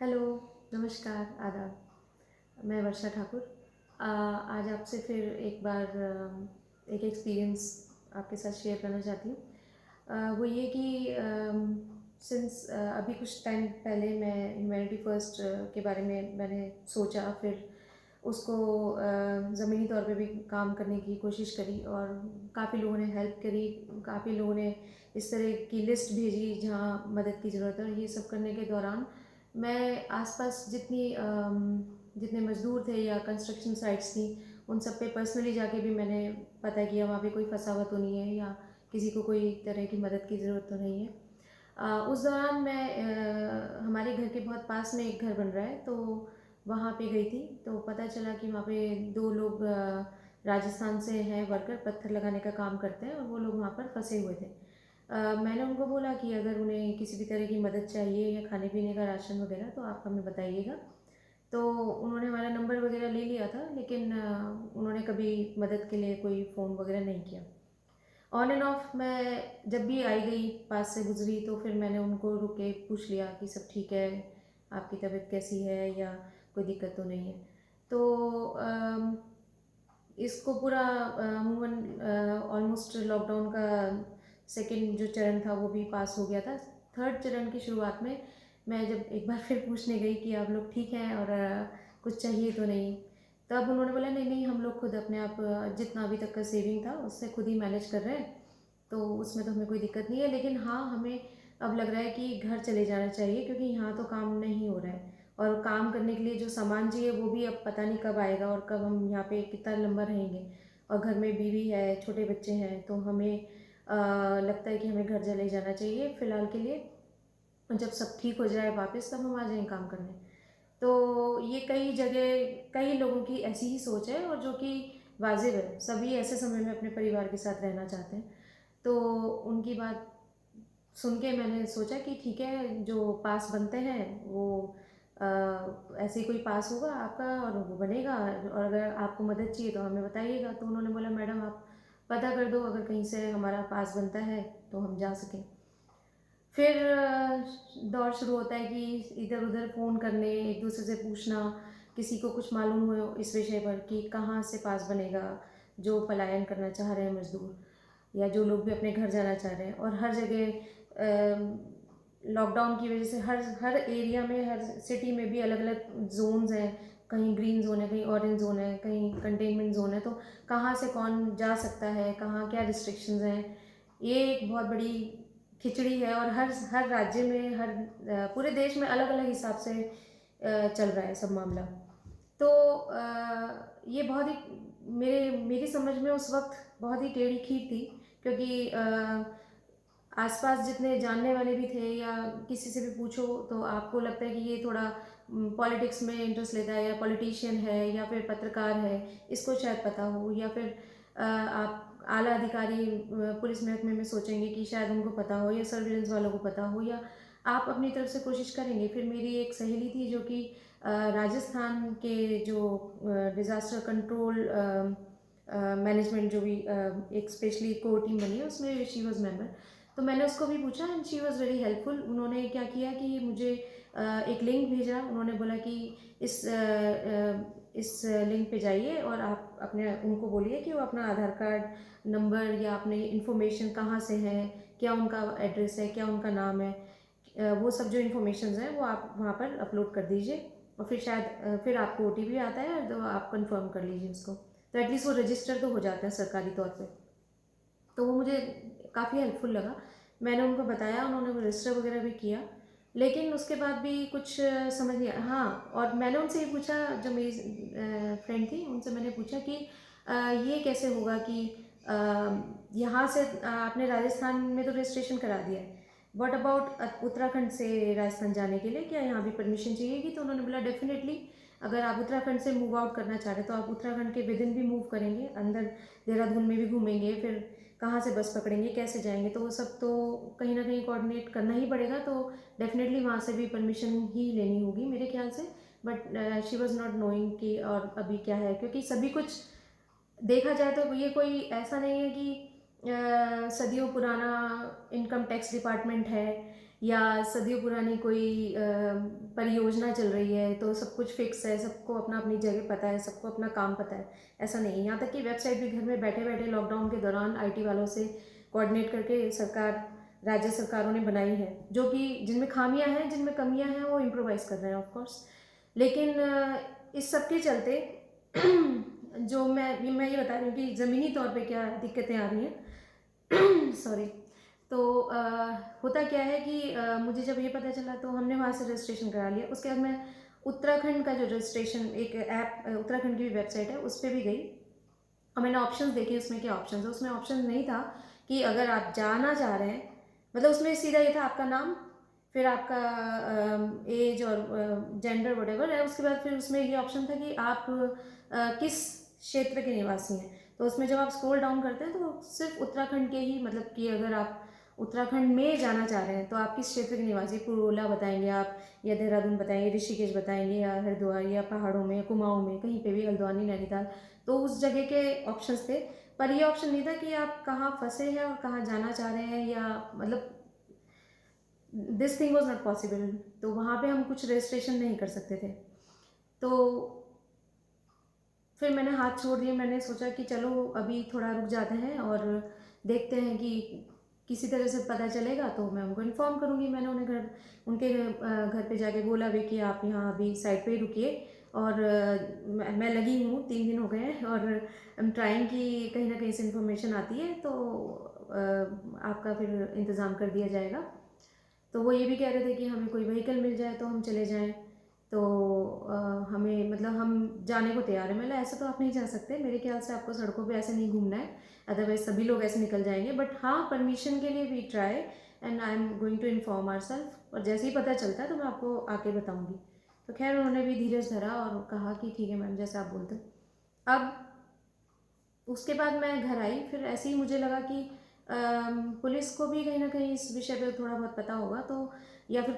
Hello, नमस्कार, आदाब। मैं वर्षा ठाकुर। आज आपसे फिर एक बार एक एक्सपीरियंस आपके साथ शेयर करना चाहती हूँ। वो ये कि सिंस अभी कुछ टाइम पहले मैं ह्यूमैनिटी फ़र्स्ट के बारे में मैंने सोचा, फिर उसको ज़मीनी तौर पे भी काम करने की कोशिश करी और काफ़ी लोगों ने हेल्प करी, काफ़ी लोगों ने इस तरह की लिस्ट भेजी जहाँ मदद की ज़रूरत है। और ये सब करने के दौरान मैं आसपास जितने मज़दूर थे या कंस्ट्रक्शन साइट्स थी, उन सब पे पर्सनली जाके भी मैंने पता किया वहाँ पे कोई फँसा हुआ तो नहीं है या किसी को कोई तरह की मदद की ज़रूरत तो नहीं है। उस दौरान मैं हमारे घर के बहुत पास में एक घर बन रहा है, तो वहाँ पे गई थी। तो पता चला कि वहाँ पे 2 लोग राजस्थान से हैं वर्कर, पत्थर लगाने का काम करते हैं और वो लोग वहाँ पर फँसे हुए थे। मैंने उनको बोला कि अगर उन्हें किसी भी तरह की मदद चाहिए या खाने पीने का राशन वगैरह तो आप हमें बताइएगा। तो उन्होंने हमारा नंबर वगैरह ले लिया था, लेकिन उन्होंने कभी मदद के लिए कोई फ़ोन वगैरह नहीं किया। ऑन एंड ऑफ मैं जब भी आई गई पास से गुजरी तो फिर मैंने उनको रुक के पूछ लिया कि सब ठीक है, आपकी तबीयत कैसी है या कोई दिक्कत तो नहीं है। तो इसको पूरा अमूमन ऑलमोस्ट लॉकडाउन का सेकंड जो चरण था वो भी पास हो गया था। थर्ड चरण की शुरुआत में मैं जब एक बार फिर पूछने गई कि आप लोग ठीक हैं और कुछ चाहिए तो नहीं, तब उन्होंने बोला नहीं नहीं, हम लोग खुद अपने आप जितना अभी तक का सेविंग था उससे खुद ही मैनेज कर रहे हैं, तो उसमें तो हमें कोई दिक्कत नहीं है। लेकिन हाँ, हमें अब लग रहा है कि घर चले जाना चाहिए क्योंकि यहाँ तो काम नहीं हो रहा है और काम करने के लिए जो सामान चाहिए वो भी अब पता नहीं कब आएगा और कब हम यहाँ पे कितना लंबा रहेंगे। और घर में बीवी है, छोटे बच्चे हैं, तो हमें लगता है कि हमें घर चले जाना चाहिए फ़िलहाल के लिए। और जब सब ठीक हो जाए वापस तब हम आ जाएँ काम करने। तो ये कई जगह कई लोगों की ऐसी ही सोच है और जो कि वाजिब है। सभी ऐसे समय में अपने परिवार के साथ रहना चाहते हैं। तो उनकी बात सुन के मैंने सोचा कि ठीक है, जो पास बनते हैं वो ऐसे ही कोई पास होगा आपका और वो बनेगा, और अगर आपको मदद चाहिए तो हमें बताइएगा। तो उन्होंने बोला मैडम आप पता कर दो, अगर कहीं से हमारा पास बनता है तो हम जा सकें। फिर दौर शुरू होता है कि इधर उधर फ़ोन करने, एक दूसरे से पूछना, किसी को कुछ मालूम हो इस विषय पर कि कहाँ से पास बनेगा, जो पलायन करना चाह रहे हैं मज़दूर या जो लोग भी अपने घर जाना चाह रहे हैं। और हर जगह लॉकडाउन की वजह से हर हर एरिया में, हर सिटी में भी अलग अलग जोन्स हैं। कहीं ग्रीन जोन है, कहीं ऑरेंज जोन है, कहीं कंटेनमेंट जोन है। तो कहाँ से कौन जा सकता है, कहाँ क्या रिस्ट्रिक्शंस हैं, ये एक बहुत बड़ी खिचड़ी है। और हर हर राज्य में, हर पूरे देश में अलग अलग हिसाब से चल रहा है सब मामला। तो ये बहुत ही मेरी समझ में उस वक्त बहुत ही टेढ़ी खीर थी, क्योंकि आसपास जितने जानने वाले भी थे या किसी से भी पूछो तो आपको लगता है कि ये थोड़ा पॉलिटिक्स में इंटरेस्ट लेता है, या पॉलिटिशियन है, या फिर पत्रकार है, इसको शायद पता हो, या फिर आप आला अधिकारी पुलिस महकमे में सोचेंगे कि शायद उनको पता हो, या सर्विलेंस वालों को पता हो, या आप अपनी तरफ से कोशिश करेंगे। फिर मेरी एक सहेली थी जो कि राजस्थान के जो डिज़ास्टर कंट्रोल मैनेजमेंट जो भी एक स्पेशली कोर टीम बनी है उसमें शी वॉज मेंबर। तो मैंने उसको भी पूछा and she was very helpful. उन्होंने क्या किया कि मुझे एक लिंक भेजा। उन्होंने बोला कि इस लिंक पे जाइए और आप अपने उनको बोलिए कि वो अपना आधार कार्ड नंबर या अपने इन्फॉर्मेशन कहाँ से है, क्या उनका एड्रेस है, क्या उनका नाम है, वो सब जो इन्फॉर्मेशन हैं वो आप वहाँ पर अपलोड कर दीजिए। और फिर शायद फिर आपको ओटीपी आता है तो आप कंफर्म कर लीजिए उसको, तो एटलीस्ट वो रजिस्टर तो हो जाता है सरकारी तौर पे। तो वो मुझे काफ़ी हेल्पफुल लगा। मैंने उनको बताया, उन्होंने वो रजिस्टर वगैरह भी किया, लेकिन उसके बाद भी कुछ समझ नहीं आया। हाँ, और मैंने उनसे ये पूछा, जो मेरी फ्रेंड थी उनसे मैंने पूछा कि ये कैसे होगा कि यहाँ से आपने राजस्थान में तो रजिस्ट्रेशन करा दिया है, व्हाट अबाउट उत्तराखंड से राजस्थान जाने के लिए, क्या यहाँ भी परमिशन चाहिएगी? तो उन्होंने बोला डेफिनेटली, अगर आप उत्तराखंड से मूव आउट करना चाह रहे हैं तो आप उत्तराखंड के विद इन भी मूव करेंगे, अंदर देहरादून में भी घूमेंगे, फिर कहाँ से बस पकड़ेंगे, कैसे जाएंगे, तो वो सब तो कहीं ना कहीं कोऑर्डिनेट करना ही पड़ेगा। तो डेफिनेटली वहाँ से भी परमिशन ही लेनी होगी मेरे ख्याल से। But she was not knowing कि और अभी क्या है, क्योंकि सभी कुछ देखा जाए तो ये कोई ऐसा नहीं है कि सदियों पुराना इनकम टैक्स डिपार्टमेंट है या सदियों पुरानी कोई परियोजना चल रही है तो सब कुछ फिक्स है, सबको अपना अपनी जगह पता है, सबको अपना काम पता है, ऐसा नहीं है। यहाँ तक कि वेबसाइट भी घर में बैठे बैठे लॉकडाउन के दौरान आईटी वालों से कोऑर्डिनेट करके सरकार, राज्य सरकारों ने बनाई है, जो कि जिनमें खामियां हैं, जिनमें कमियां हैं, वो इम्प्रोवाइज कर रहे हैं ऑफ कोर्स। लेकिन इस सब के चलते जो मैं ये बता रही हूँ कि ज़मीनी तौर पे क्या दिक्कतें आ रही हैं सॉरी। तो होता क्या है कि मुझे जब ये पता चला तो हमने वहाँ से रजिस्ट्रेशन करा लिया। उसके बाद मैं उत्तराखंड का जो रजिस्ट्रेशन, एक ऐप उत्तराखंड की भी वेबसाइट है, उस पर भी गई और मैंने ऑप्शंस देखे उसमें क्या ऑप्शंस है। उसमें ऑप्शन नहीं था कि अगर आप जाना चाह रहे हैं, मतलब उसमें सीधा ये था आपका नाम, फिर आपका एज और जेंडर वटेवर है, उसके बाद फिर उसमें ये ऑप्शन था कि आप किस क्षेत्र के निवासी हैं। तो उसमें जब आप स्क्रॉल डाउन करते हैं तो सिर्फ उत्तराखंड के ही, मतलब कि अगर आप उत्तराखंड में जाना चाह रहे हैं तो आप किस क्षेत्र के निवासी, पुरोला बताएंगे आप, या देहरादून बताएंगे, ऋषिकेश बताएंगे, या हरिद्वार, या पहाड़ों में, कुमाऊं में, कहीं पे भी, हल्द्वानी, नैनीताल, तो उस जगह के ऑप्शंस थे। पर ये ऑप्शन नहीं था कि आप कहाँ फंसे हैं और कहाँ जाना चाह रहे हैं, या मतलब this thing was not possible. तो वहाँ पे हम कुछ रजिस्ट्रेशन नहीं कर सकते थे। तो फिर मैंने हाथ छोड़ दिए। मैंने सोचा कि चलो अभी थोड़ा रुक जाते हैं और देखते हैं कि किसी तरह से पता चलेगा तो मैं उनको इन्फॉर्म करूँगी। मैंने उन्हें उनके घर पे जाके बोला भी कि आप यहाँ अभी साइड पे ही रुकिए, और मैं लगी हूँ, 3 दिन हो गए हैं, और आई एम ट्राइंग कि कहीं ना कहीं से इन्फॉर्मेशन आती है तो आपका फिर इंतज़ाम कर दिया जाएगा। तो वो ये भी कह रहे थे कि हमें कोई व्हीकल मिल जाए तो हम चले जाएं। तो हमें, मतलब हम जाने को तैयार है। मतलब ऐसे तो आप नहीं जा सकते, मेरे ख्याल से आपको सड़कों पे ऐसे नहीं घूमना है, अदरवाइज सभी लोग ऐसे निकल जाएंगे। बट हाँ, परमिशन के लिए we try and I am going to inform our self, और जैसे ही पता चलता है तो मैं आपको आके बताऊँगी। तो खैर उन्होंने भी धीरज धरा और कहा कि ठीक है मैम, जैसे आप बोलते हैं। अब उसके बाद मैं घर आई, फिर ऐसे ही मुझे लगा कि पुलिस को भी कहीं ना कहीं इस विषय पे थोड़ा बहुत पता होगा, तो या फिर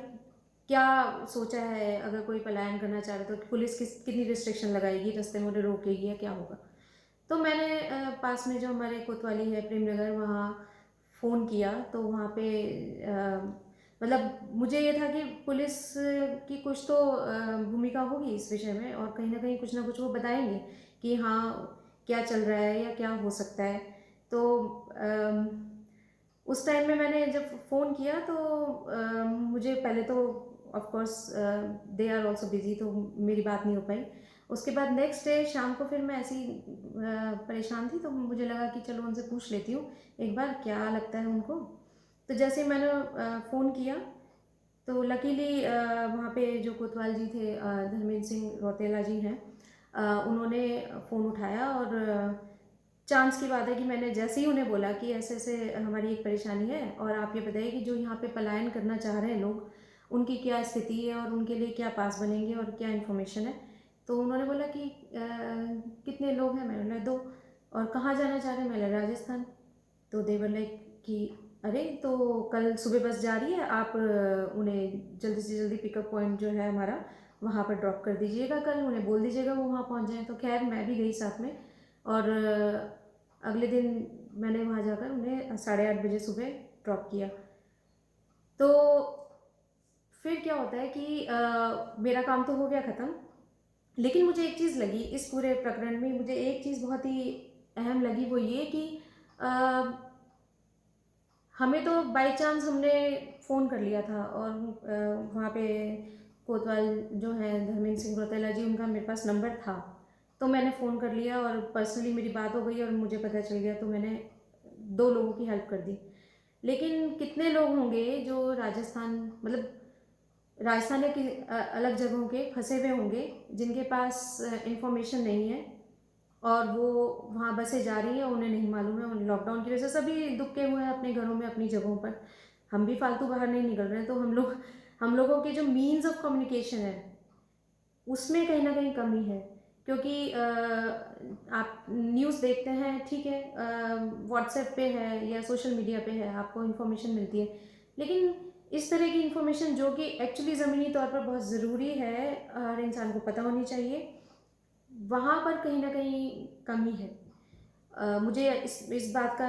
क्या सोचा है, अगर कोई पलायन करना चाह रहे तो पुलिस कितनी रिस्ट्रिक्शन लगाएगी, रास्ते में उन्हें रोकेगी या क्या होगा। तो मैंने पास में जो हमारे कोतवाली है, प्रेम नगर, वहाँ फ़ोन किया। तो वहाँ पे मतलब मुझे ये था कि पुलिस की कुछ तो भूमिका होगी इस विषय में, और कहीं ना कुछ वो बताएंगे कि हाँ क्या चल रहा है या क्या हो सकता है। तो उस टाइम में मैंने जब फ़ोन किया तो मुझे पहले तो of course they are also busy, तो मेरी बात नहीं हो पाई। उसके बाद नेक्स्ट डे शाम को फिर मैं ऐसी परेशान थी, तो मुझे लगा कि चलो उनसे पूछ लेती हूँ एक बार क्या लगता है उनको। तो जैसे ही मैंने फ़ोन किया तो लकीली वहाँ पे जो कोतवाल जी थे, धर्मेंद्र सिंह रौतेला जी हैं, उन्होंने फ़ोन उठाया। और चांस की बात है कि मैंने जैसे ही उन्हें बोला कि ऐसे ऐसे हमारी एक परेशानी है, और आप ये बताइए कि जो यहाँ पे पलायन करना चाह रहे हैं लोग, उनकी क्या स्थिति है और उनके लिए क्या पास बनेंगे और क्या इन्फॉर्मेशन है। तो उन्होंने बोला कि कितने लोग हैं, मैंने बोला 2। और कहाँ जाना चाह रहे हैं, मैंने राजस्थान। तो दे वर लाइक कि अरे तो कल सुबह बस जा रही है, आप उन्हें जल्दी से जल्दी पिकअप पॉइंट जो है हमारा, वहाँ पर ड्रॉप कर दीजिएगा, कल उन्हें बोल दीजिएगा वो वहाँ पहुँच जाएँ। तो खैर मैं भी गई साथ में, और अगले दिन मैंने वहाँ जाकर उन्हें 8:30 बजे सुबह ड्रॉप किया। तो फिर क्या होता है कि मेरा काम तो हो गया ख़त्म, लेकिन मुझे एक चीज़ लगी इस पूरे प्रकरण में, मुझे एक चीज़ बहुत ही अहम लगी, वो ये कि अ, हमें तो बाय चांस हमने फ़ोन कर लिया था, और वहाँ पे कोतवाल जो हैं धर्मेंद्र सिंह रौतेला जी, उनका मेरे पास नंबर था। तो मैंने फ़ोन कर लिया और पर्सनली मेरी बात हो गई और मुझे पता चल गया, तो मैंने 2 लोगों की हेल्प कर दी। लेकिन कितने लोग होंगे जो राजस्थान, मतलब राजस्थान या अलग जगहों के फंसे हुए होंगे, जिनके पास इंफॉर्मेशन नहीं है, और वो वहाँ बसें जा रही हैं, उन्हें नहीं मालूम है। उन लॉकडाउन की वजह से सभी दुबके हुए हैं अपने घरों में, अपनी जगहों पर। हम भी फालतू बाहर नहीं निकल रहे हैं, तो हम लोगों के जो मीन्स ऑफ कम्युनिकेशन है उसमें कहीं ना कहीं कमी है। क्योंकि आप न्यूज़ देखते हैं, ठीक है, व्हाट्सएप पे है या सोशल मीडिया पे है, आपको इन्फॉर्मेशन मिलती है, लेकिन इस तरह की इन्फॉर्मेशन जो कि एक्चुअली ज़मीनी तौर पर बहुत ज़रूरी है, हर इंसान को पता होनी चाहिए, वहाँ पर कहीं ना कहीं कमी है। मुझे इस बात का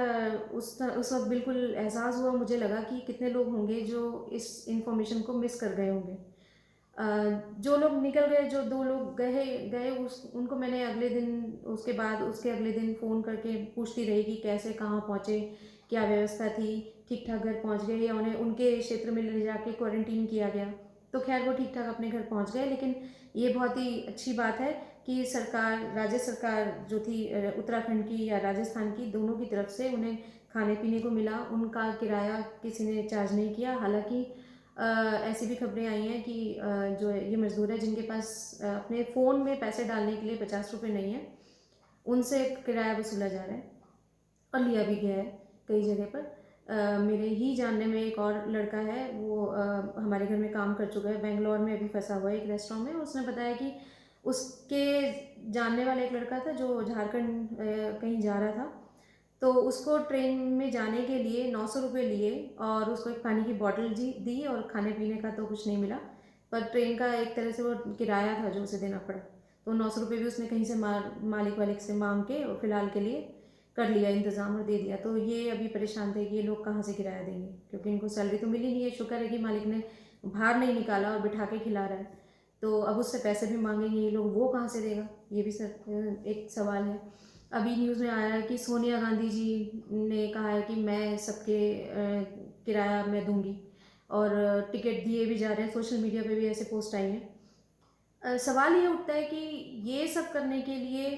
उस वक्त बिल्कुल एहसास हुआ, मुझे लगा कि कितने लोग होंगे जो इस इंफॉर्मेशन को मिस कर गए होंगे। जो लोग निकल गए, जो 2 लोग गए गए उस उनको मैंने अगले दिन, उसके बाद उसके अगले दिन फ़ोन करके पूछती रही कि कैसे, कहाँ पहुँचे, क्या व्यवस्था थी, ठीक-ठाक घर पहुँच गए या उन्हें उनके क्षेत्र में ले जाके क्वारंटीन किया गया। तो ख़ैर वो ठीक-ठाक अपने घर पहुँच गए, लेकिन ये बहुत ही अच्छी बात है कि सरकार, राज्य सरकार जो थी उत्तराखंड की या राजस्थान की, दोनों की तरफ से उन्हें खाने-पीने को मिला, उनका किराया किसी ने चार्ज नहीं किया। हालाँकि ऐसी भी खबरें आई हैं कि जो ये मज़दूर है जिनके पास अपने फ़ोन में पैसे डालने के लिए 50 रुपए नहीं है, उनसे किराया वसूला जा रहा है और लिया भी गया है कई जगह पर। मेरे ही जानने में एक और लड़का है, वो हमारे घर में काम कर चुका है, बेंगलोर में अभी फंसा हुआ है एक रेस्टोरेंट में। उसने बताया कि उसके जानने वाला एक लड़का था जो झारखंड कहीं जा रहा था, तो उसको ट्रेन में जाने के लिए 900 रुपये लिए और उसको एक पानी की बॉटल दी और खाने पीने का तो कुछ नहीं मिला, पर ट्रेन का एक तरह से वो किराया था जो उसे देना पड़ा। तो 900 रुपये भी उसने कहीं से मालिक वालिक से मांग के और फिलहाल के लिए कर लिया इंतज़ाम और दे दिया। तो ये अभी परेशान थे कि ये लोग कहाँ से किराया देंगे, क्योंकि इनको सैलरी तो मिली नहीं है। शुक्र है कि मालिक ने बाहर नहीं निकाला और बिठा के खिला रहा है, तो अब उससे पैसे भी मांगेंगे ये लोग, वो कहाँ से देगा, ये भी सर एक सवाल है। अभी न्यूज़ में आया है कि सोनिया गांधी जी ने कहा है कि मैं सबके किराया मैं दूंगी, और टिकट दिए भी जा रहे हैं, सोशल मीडिया पे भी ऐसे पोस्ट आई हैं। सवाल ये उठता है कि ये सब करने के लिए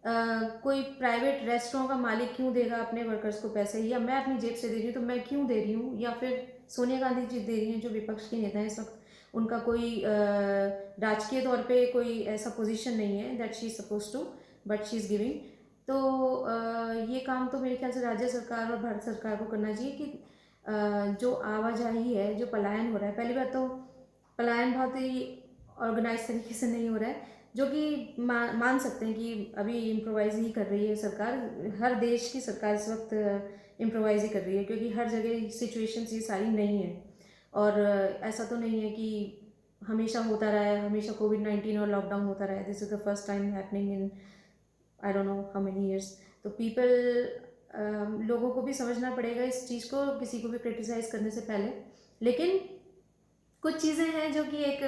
कोई प्राइवेट रेस्टोरेंट का मालिक क्यों देगा अपने वर्कर्स को पैसे, या मैं अपनी जेब से दे रही हूँ तो मैं क्यों दे रही हूँ, या फिर सोनिया गांधी जी दे रही हैं जो विपक्ष की नेता है इस वक्त, उनका कोई राजकीय तौर पे कोई ऐसा पोजीशन नहीं है that she is suppose to, but she is giving. तो ये काम तो मेरे ख्याल से राज्य सरकार और भारत सरकार को करना चाहिए कि जो आवाजाही है, जो पलायन हो रहा है, पहली बात तो पलायन बहुत ही ऑर्गेनाइज तरीके से नहीं हो रहा है, जो कि मान सकते हैं कि अभी इम्प्रोवाइज़ ही कर रही है सरकार। हर देश की सरकार इस वक्त इम्प्रोवाइज़ ही कर रही है, क्योंकि हर जगह सिचुएशंस ये सारी नहीं है। और ऐसा तो नहीं है कि हमेशा होता रहा है, हमेशा कोविड-19 और लॉकडाउन होता रहा है। This is the first time happening in I don't know how many years. तो लोगों को भी समझना पड़ेगा इस चीज़ को, किसी को भी क्रिटिसाइज़ करने से पहले। लेकिन कुछ चीज़ें हैं जो कि एक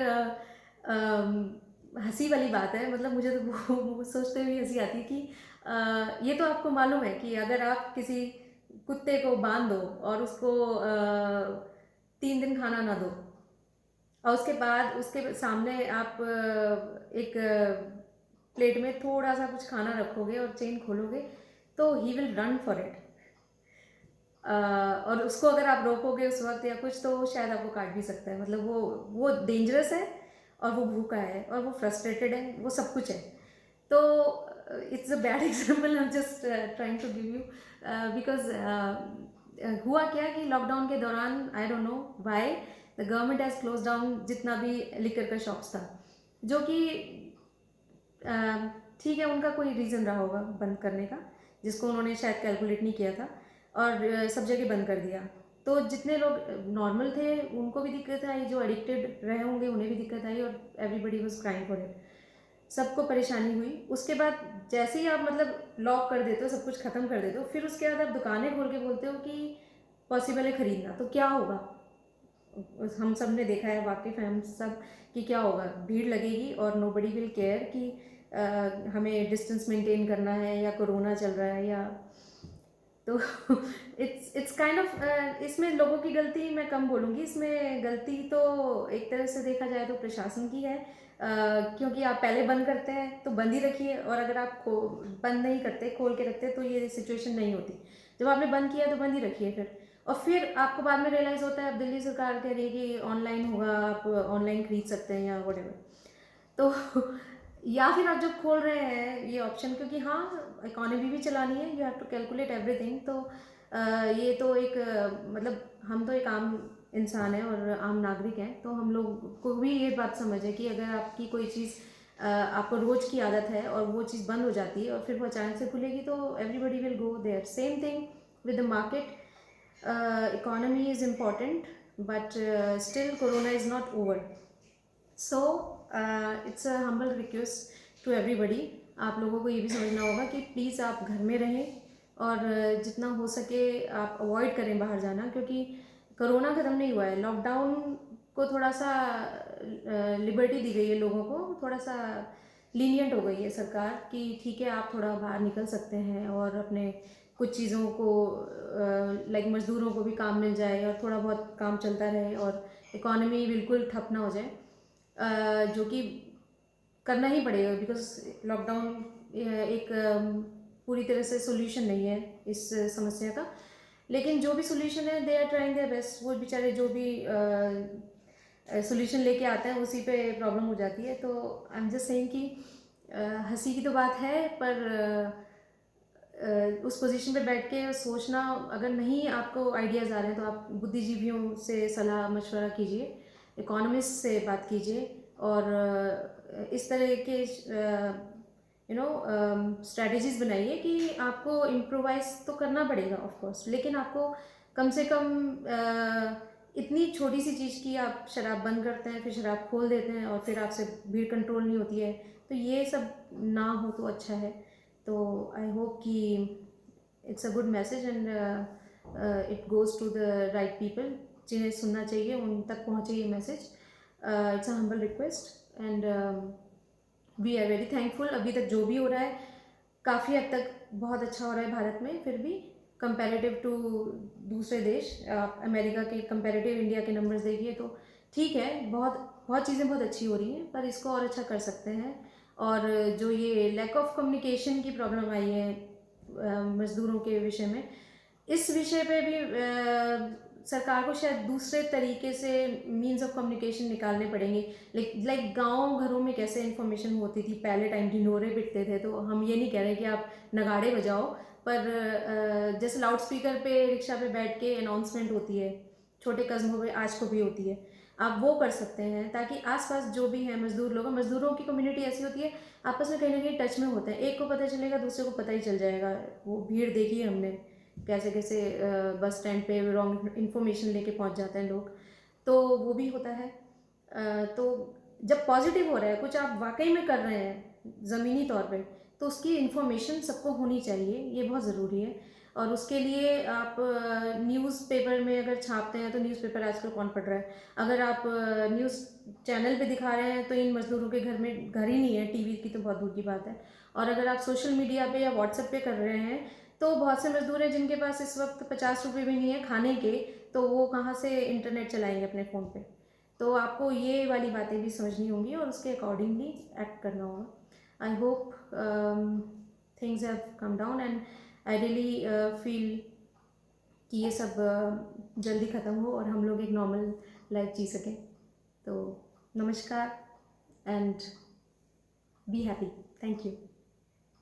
हंसी वाली बात है, मतलब मुझे तो वो सोचते हुए हंसी आती है कि ये तो आपको मालूम है कि अगर आप किसी कुत्ते को बांध दो और उसको 3 दिन खाना ना दो, और उसके बाद उसके सामने आप एक प्लेट में थोड़ा सा कुछ खाना रखोगे और चेन खोलोगे, तो he will run for it. और उसको अगर आप रोकोगे उस वक्त या कुछ, तो वो शायद आपको काट भी सकता है। मतलब वो डेंजरस है और वो भूखा है और वो फ्रस्ट्रेटेड है, वो सब कुछ है। तो it's a bad example, I am just trying to give you, because हुआ क्या कि लॉकडाउन के दौरान I don't know why the government has close down जितना भी लिकर का शॉप्स था, जो कि ठीक है, उनका कोई रीज़न रहा होगा बंद करने का, जिसको उन्होंने शायद कैलकुलेट नहीं किया था, और सब जगह बंद कर दिया। तो जितने लोग नॉर्मल थे उनको भी दिक्कत आई, जो एडिक्टेड रहे होंगे उन्हें भी दिक्कत आई, और everybody was crying for it. सबको परेशानी हुई। उसके बाद जैसे ही आप मतलब लॉक कर देते हो, सब कुछ ख़त्म कर देते हो, फिर उसके बाद आप दुकानें खोल के बोलते हो कि पॉसिबल है ख़रीदना, तो क्या होगा? हम सब ने देखा है, वाकिफ़ हैं हम सब कि क्या होगा, भीड़ लगेगी और नोबडी विल केयर कि हमें डिस्टेंस मेंटेन करना है या कोरोना चल रहा है, या तो इट्स काइंड ऑफ इसमें लोगों की गलती मैं कम बोलूँगी, इसमें गलती तो एक तरह से देखा जाए तो प्रशासन की है। क्योंकि आप पहले बंद करते हैं तो बंद ही रखिए, और अगर आप बंद नहीं करते, खोल के रखते, तो ये सिचुएशन नहीं होती। जब आपने बंद किया तो बंद ही रखिए फिर, और फिर आपको बाद में रियलाइज़ होता है, अब दिल्ली सरकार कह रही है कि ऑनलाइन होगा, आप ऑनलाइन खरीद सकते हैं या वटेवर। तो या फिर आप जब खोल रहे हैं ये ऑप्शन, क्योंकि हाँ इकोनॉमी भी चलानी है, you have to calculate everything. तो ये तो एक मतलब हम तो एक आम इंसान है और आम नागरिक हैं, तो हम लोग को भी ये बात समझ है कि अगर आपकी कोई चीज़ आपको रोज़ की आदत है और वो चीज़ बंद हो जाती है और फिर वो अचानक से खुलेगी, तो everybody will go there. Same thing with the market, economy is important, but still corona is not over. So it's a humble request to everybody, आप लोगों को ये भी समझना होगा कि प्लीज़ आप घर में रहें, और जितना हो सके आप अवॉइड करें बाहर जाना, क्योंकि कोरोना ख़त्म नहीं हुआ है। लॉकडाउन को थोड़ा सा लिबर्टी दी गई है लोगों को, थोड़ा सा लीनियंट हो गई है सरकार कि ठीक है आप थोड़ा बाहर निकल सकते हैं और अपने कुछ चीज़ों को लाइक मज़दूरों को भी काम मिल जाए और थोड़ा बहुत काम चलता रहे और इकॉनमी बिल्कुल ठप ना हो जाए, जो कि करना ही पड़ेगा बिकॉज लॉकडाउन एक पूरी तरह से सोल्यूशन नहीं है इस समस्या का। लेकिन जो भी सोल्यूशन है they are trying their best. वो बेचारे जो भी सोल्यूशन लेके आते हैं उसी पे प्रॉब्लम हो जाती है। तो आई एम जस्ट सेइंग कि हंसी की तो बात है, पर उस पोजीशन पे बैठ के सोचना, अगर नहीं आपको आइडियाज़ आ रहे हैं तो आप बुद्धिजीवियों से सलाह मशवरा कीजिए, इकोनॉमिस्ट से बात कीजिए और इस तरह के स्ट्रैटेजीज बनाइए कि आपको इम्प्रोवाइज तो करना पड़ेगा ऑफ कोर्स, लेकिन आपको कम से कम इतनी छोटी सी चीज़ की आप शराब बंद करते हैं, फिर शराब खोल देते हैं और फिर आपसे भीड़ कंट्रोल नहीं होती है, तो ये सब ना हो तो अच्छा है। तो आई होप कि it's a good message and it goes to the right people, जिन्हें सुनना चाहिए उन तक पहुँचे ये message. It's a humble request and we are very thankful. अभी तक जो भी हो रहा है काफ़ी हद तक बहुत अच्छा हो रहा है भारत में, फिर भी कंपैरेटिव टू दूसरे देश, आप अमेरिका के कंपैरेटिव इंडिया के नंबर्स देखिए तो ठीक है, बहुत बहुत चीज़ें बहुत अच्छी हो रही हैं, पर इसको और अच्छा कर सकते हैं। और जो ये लैक ऑफ कम्युनिकेशन की प्रॉब्लम आई है मज़दूरों के विषय में, इस विषय पे भी सरकार को शायद दूसरे तरीके से मीन्स ऑफ कम्युनिकेशन निकालने पड़ेंगे। लाइक गांव घरों में कैसे इन्फॉर्मेशन होती थी पहले टाइम, ढिंढोरे पिटते थे, तो हम ये नहीं कह रहे कि आप नगाड़े बजाओ, पर जैसे लाउड स्पीकर पे रिक्शा पे बैठ के अनाउंसमेंट होती है, छोटे कस्बों में आज को भी होती है, आप वो कर सकते हैं ताकि आसपास जो भी है मज़दूर लोग, मज़दूरों की कम्युनिटी ऐसी होती है आपस में कहीं ना कहीं टच में होते हैं, एक को पता चलेगा दूसरे को पता ही चल जाएगा। वो भीड़ देखी है हमने, कैसे कैसे बस स्टैंड पे रॉन्ग इन्फॉर्मेशन लेके पहुंच जाते हैं लोग, तो वो भी होता है। तो जब पॉजिटिव हो रहा है कुछ, आप वाकई में कर रहे हैं ज़मीनी तौर पे, तो उसकी इन्फॉर्मेशन सबको होनी चाहिए, ये बहुत ज़रूरी है। और उसके लिए आप न्यूज़पेपर में अगर छापते हैं तो न्यूज़पेपर आजकल कौन पढ़ रहा है, अगर आप न्यूज़ चैनल पे दिखा रहे हैं तो इन मज़दूरों के घर में घर ही नहीं है, टीवी की तो बहुत दूर की बात है। और अगर आप सोशल मीडिया पे या व्हाट्सएप पे कर रहे हैं तो बहुत से मज़दूर हैं जिनके पास इस वक्त 50 रुपये भी नहीं है खाने के, तो वो कहाँ से इंटरनेट चलाएंगे अपने फ़ोन पे। तो आपको ये वाली बातें भी समझनी होंगी और उसके अकॉर्डिंगली एक्ट करना होगा। I hope things have come down and I really feel कि ये सब जल्दी ख़त्म हो और हम लोग एक नॉर्मल लाइफ जी सकें। तो नमस्कार and be happy. Thank you.